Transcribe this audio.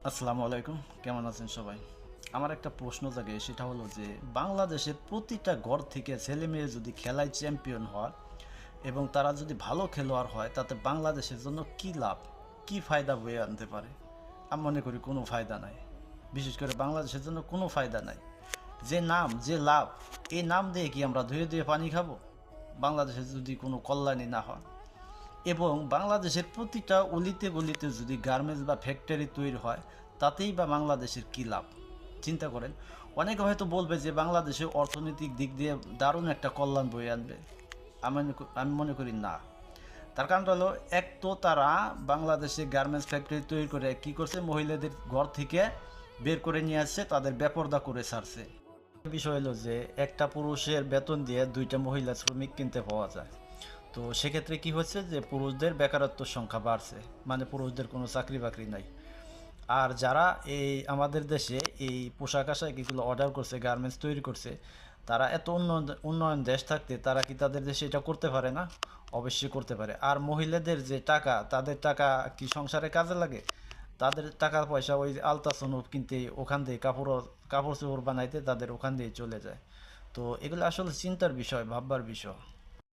আসসালামু আলাইকুম, কেমন আছেন সবাই? আমার একটা প্রশ্ন জাগে, সেটা হলো যে বাংলাদেশের প্রতিটা ঘর থেকে ছেলে মেয়ে যদি খেলায় চ্যাম্পিয়ন হয় এবং তারা যদি ভালো খেলোয়াড় হয়, তাতে বাংলাদেশের জন্য কী লাভ, কী ফায়দা বয়ে আনতে পারে? আমি মনে করি কোনো ফায়দা নাই। বিশেষ করে বাংলাদেশের জন্য কোনো ফায়দা নাই। যে নাম, যে লাভ, এই নাম দিয়ে কি আমরা ধুয়ে ধুয়ে পানি খাবো বাংলাদেশের যদি কোনো কল্যাণই না হয়? এবং বাংলাদেশের প্রতিটা অলিতে গলিতে যদি গার্মেন্টস বা ফ্যাক্টরি তৈরি হয়, তাতেই বা বাংলাদেশের কী লাভ? চিন্তা করেন। অনেকে হয়তো বলবে যে বাংলাদেশে অর্থনৈতিক দিক দিয়ে দারুণ একটা কল্যাণ বয়ে আনবে। আমি মনে করি না। তার কারণটা হলো, এক তো তারা বাংলাদেশে গার্মেন্টস ফ্যাক্টরি তৈরি করে কী করছে, মহিলাদের ঘর থেকে বের করে নিয়ে আসছে, তাদের বেপরদা করে ছাড়ছে। বিষয় হলো যে একটা পুরুষের বেতন দিয়ে দুইটা মহিলা শ্রমিক কিনতে পাওয়া যায়। তো সেক্ষেত্রে কি হচ্ছে যে পুরুষদের বেকারত্বের সংখ্যা বাড়ছে, মানে পুরুষদের কোনো চাকরি বাকরি নাই। আর যারা এই আমাদের দেশে এই পোশাক আশাক এগুলো অর্ডার করছে, গার্মেন্টস তৈরি করছে, তারা এত উন্নয়ন দেশ থাকতে তারা কি তাদের দেশে এটা করতে পারে না? অবশ্যই করতে পারে। আর মহিলাদের যে টাকা, তাদের টাকা কি সংসারে কাজে লাগে? তাদের টাকা পয়সা ওই আলতাসনু কিনতে, ওখান দিয়ে কাপড় চোপড় বানাইতে তাদের ওখান দিয়ে চলে যায়। তো এগুলো আসলে চিন্তার বিষয়, ভাববার বিষয়।